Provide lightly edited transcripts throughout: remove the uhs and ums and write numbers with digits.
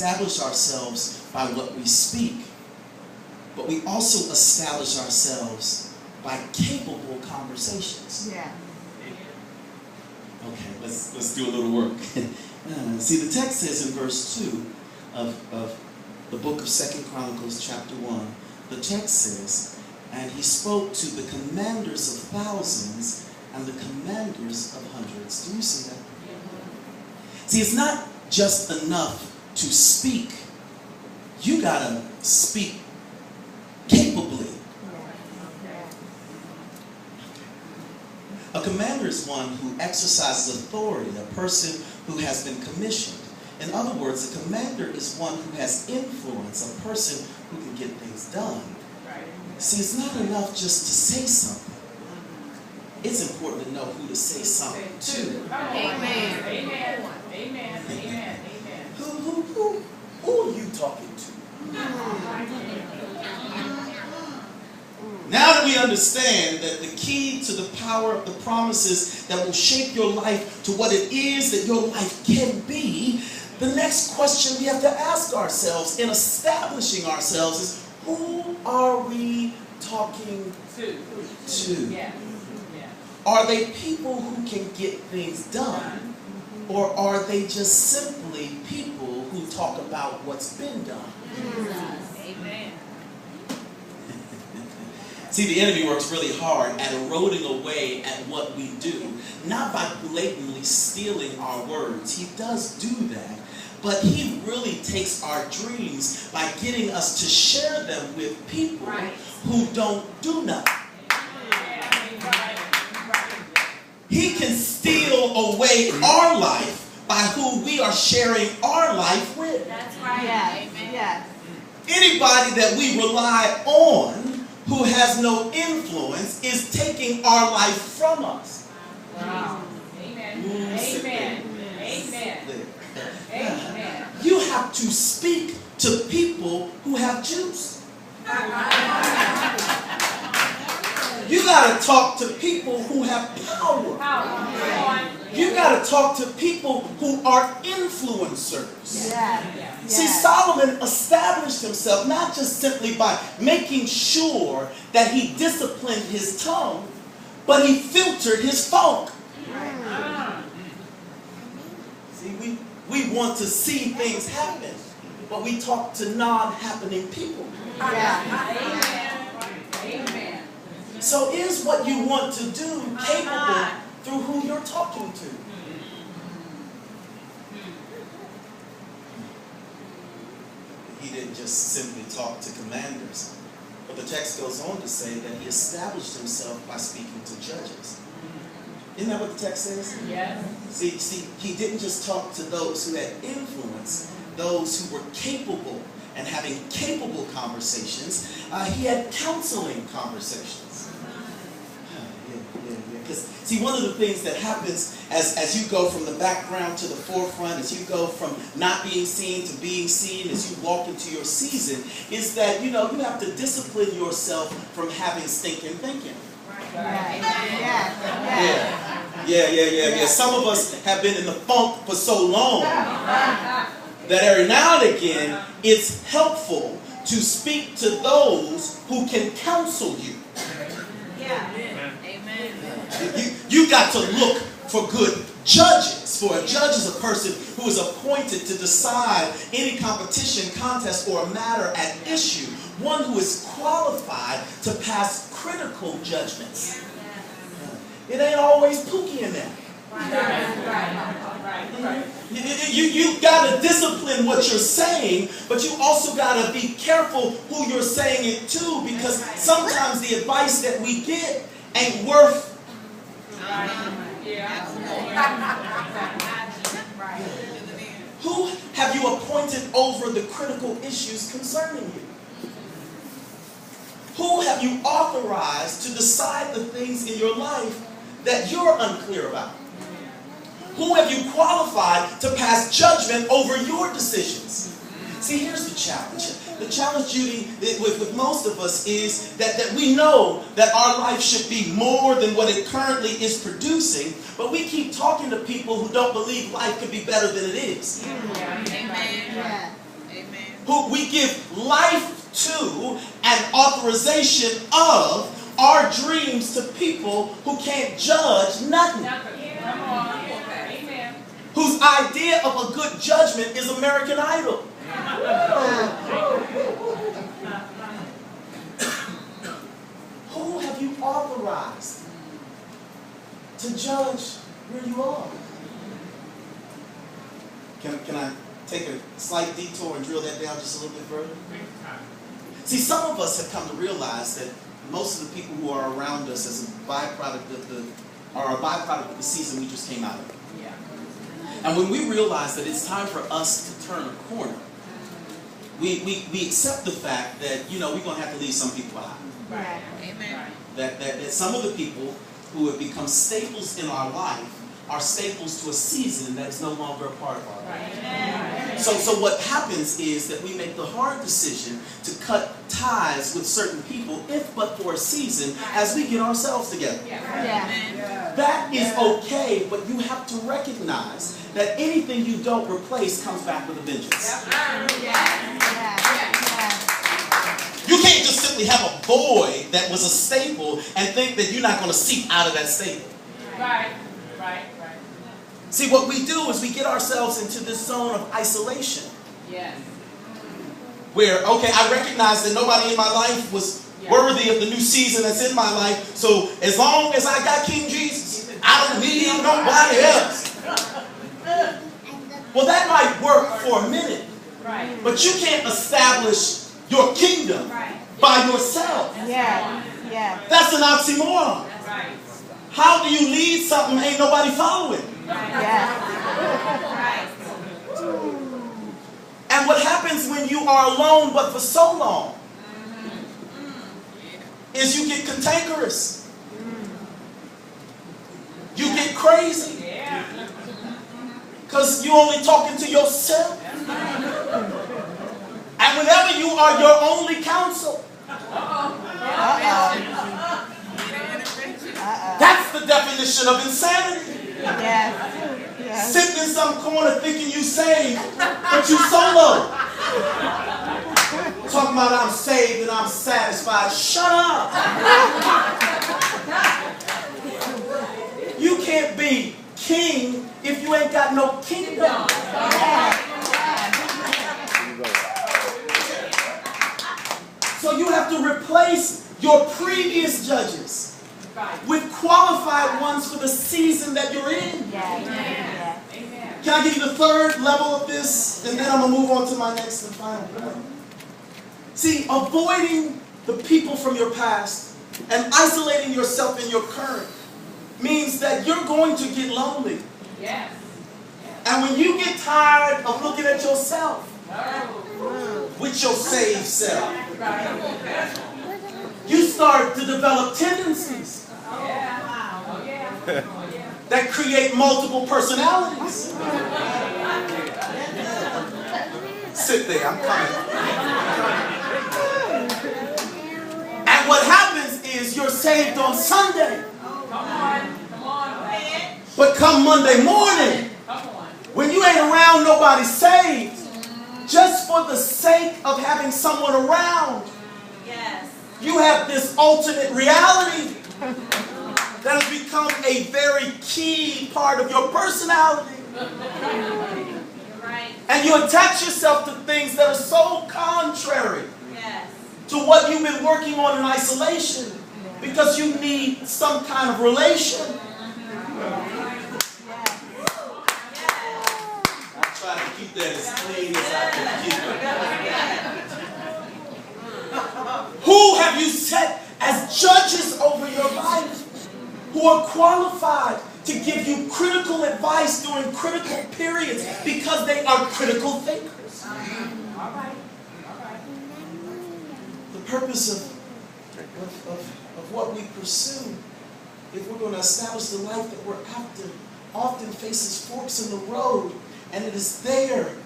establish ourselves by what we speak, but we also establish ourselves by capable conversations. Yeah. Okay, let's do a little work. See, the text says in verse 2 of the book of 2 Chronicles chapter 1, the text says, and he spoke to the commanders of thousands and the commanders of hundreds. Do you see that? See, it's not just enough to speak. You gotta speak capably. A commander is one who exercises authority, a person who has been commissioned. In other words, a commander is one who has influence, a person who can get things done. See, it's not enough just to say something. It's important to know who to say something to. Amen. Amen. Amen. Amen. Who are you talking to? Now that we understand that the key to the power of the promises that will shape your life to what it is that your life can be, the next question we have to ask ourselves in establishing ourselves is, who are we talking to? Yeah. Are they people who can get things done? Or are they just simply people who talk about what's been done? Amen. See, the enemy works really hard at eroding away at what we do, not by blatantly stealing our words. He does do that, but he really takes our dreams by getting us to share them with people who don't do nothing. He can steal away our life by who we are sharing our life with. That's right. Yes. Amen. Yes. Anybody that we rely on who has no influence is taking our life from us. Wow. Amen. Amen. Amen. Amen. You have to speak to people who have juice. You got to talk to people who have power. You got to talk to people who are influencers. Yeah. See, Solomon established himself not just simply by making sure that he disciplined his tongue, but he filtered his folk. See, we want to see things happen, but we talk to non-happening people. Yeah. Amen. So is what you want to do capable through who you're talking to? He didn't just simply talk to commanders, but the text goes on to say that he established himself by speaking to judges. Isn't that what the text says? Yes. See, he didn't just talk to those who had influence, those who were capable and having capable conversations. He had counseling conversations. Because, see, one of the things that happens as you go from the background to the forefront, as you go from not being seen to being seen, as you walk into your season, is that, you have to discipline yourself from having stinking thinking. Yeah. Some of us have been in the funk for so long that every now and again, it's helpful to speak to those who can counsel you. You got to look for good judges. For a judge is a person who is appointed to decide any competition, contest, or matter at issue. One who is qualified to pass critical judgments. It ain't always Pookie in there. You got to discipline what you're saying, but you also got to be careful who you're saying it to, because sometimes the advice that we get ain't worth. Who have you appointed over the critical issues concerning you? Who have you authorized to decide the things in your life that you're unclear about? Who have you qualified to pass judgment over your decisions? See, here's the challenge. The challenge, Judy, with most of us is that we know that our life should be more than what it currently is producing, but we keep talking to people who don't believe life could be better than it is. Yeah. who we give life to and authorization of our dreams to people who can't judge nothing. Come on. Amen. Whose idea of a good judgment is American Idol. Who have you authorized to judge where you are? Can I take a slight detour and drill that down just a little bit further? See, some of us have come to realize that most of the people who are around us as a byproduct of the season we just came out of. Yeah. And when we realize that it's time for us to turn a corner, we accept the fact that, we're going to have to leave some people behind. Right. Amen. That some of the people who have become staples in our life are staples to a season that is no longer a part of our life. Right. So what happens is that we make the hard decision to cut ties with certain people, if but for a season, as we get ourselves together. Yeah. That is okay, but you have to recognize that anything you don't replace comes back with a vengeance. You can't just simply have a void that was a staple and think that you're not going to seep out of that staple. Right. See, what we do is we get ourselves into this zone of isolation. Yes. Where, okay, I recognize that nobody in my life was worthy of the new season that's in my life. So as long as I got King Jesus, I don't need nobody else. Well, that might work for a minute. Right. But you can't establish your kingdom by yourself. That's an oxymoron. Right. How do you lead something ain't nobody following? And what happens when you are alone but for so long is you get cantankerous. You get crazy. Because you're only talking to yourself. And whenever you are your only counsel, that's the definition of insanity. Sitting in some corner thinking you saved, but you solo. Talking about I'm saved and I'm satisfied. Shut up. You can't be king if you ain't got no kingdom. So you have to replace your previous judges with qualified ones for the season that you're in. Can I give you the third level of this? And then I'm going to move on to my next and final point. See, avoiding the people from your past and isolating yourself in your current means that you're going to get lonely. Yes. And when you get tired of looking at yourself with your saved self, you start to develop tendencies that create multiple personalities. Sit there, I'm coming. And what happens is you're saved on Sunday. But come Monday morning, when you ain't around nobody saved, just for the sake of having someone around, you have this alternate reality that has become a very key part of your personality. And you attach yourself to things that are so contrary to what you've been working on in isolation because you need some kind of relation. I try to keep that as clean as I can keep it. Who have you set as judges over your life who are qualified to give you critical advice during critical periods because they are critical thinkers? The purpose of what we pursue, if we're going to establish the life that we're after, often faces forks in the road, and it is there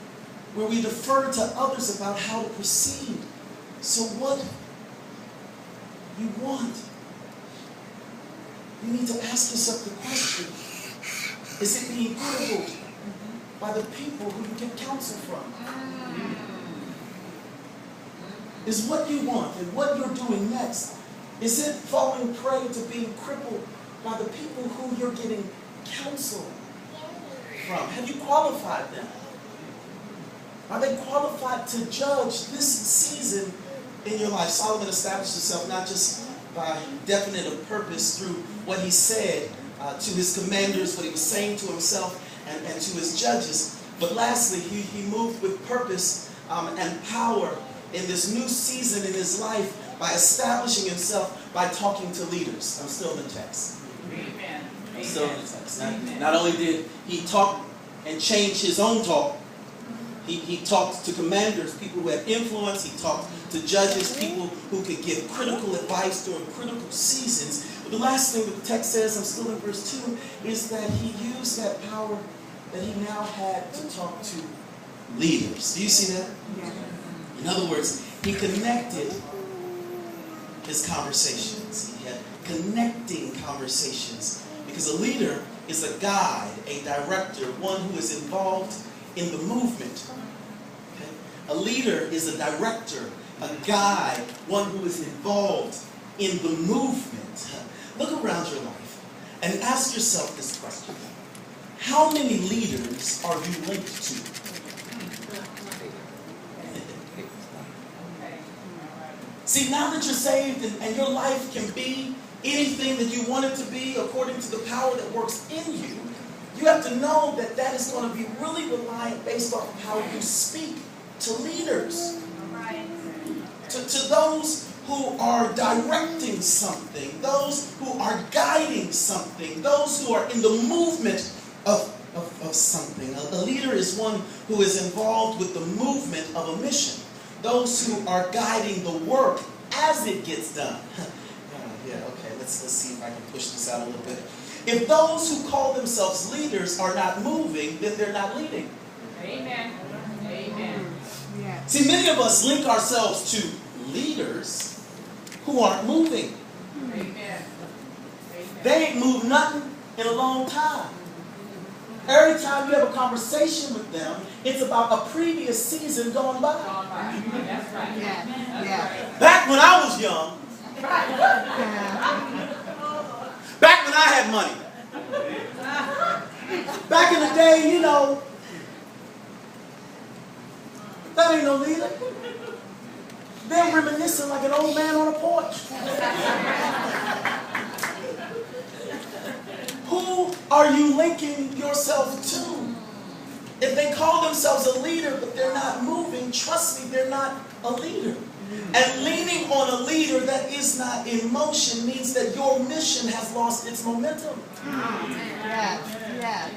where we defer to others about how to proceed. So what you want, you need to ask yourself the question, is it being crippled by the people who you get counsel from? is what you want and what you're doing next. Is it falling prey to being crippled by the people who you're getting counsel from? Have you qualified them? Are they qualified to judge this season in your life? Solomon established himself not just by definite of purpose through what he said to his commanders, what he was saying to himself and to his judges, but lastly, he moved with purpose and power in this new season in his life by establishing himself by talking to leaders. I'm still in the text. Amen. I'm still in the text. Not only did he talk and change his own talk, he talked to commanders, people who had influence. He talked to judges, people who could give critical advice during critical seasons. But the last thing that the text says, I'm still in verse 2, is that he used that power that he now had to talk to leaders. Do you see that? Yeah. In other words, he connected his conversations. He had connecting conversations. Because a leader is a guide, a director, one who is involved in the movement. Okay? A leader is a director, a guide, one who is involved in the movement. Look around your life and ask yourself this question. How many leaders are you linked to? See, now that you're saved and your life can be anything that you want it to be according to the power that works in you, you have to know that that is going to be really reliant based off of how you speak to leaders. To those who are directing something, those who are guiding something, those who are in the movement of something. A leader is one who is involved with the movement of a mission. Those who are guiding the work as it gets done. Yeah, okay, let's see if I can push this out a little bit. If those who call themselves leaders are not moving, then they're not leading. Amen. Amen. Yeah. See, many of us link ourselves to leaders who aren't moving. Amen. They ain't moved nothing in a long time. Every time you have a conversation with them, it's about a previous season gone by. That's right. Yeah. That's Yeah. right. Back when I was young, back when I had money, back in the day, you know, that ain't no leader. They're reminiscing like an old man on a porch. Who are you linking yourself to? If they call themselves a leader but they're not moving, trust me, they're not a leader. And leaning on a leader that is not in motion means that your mission has lost its momentum. Yeah. Yeah.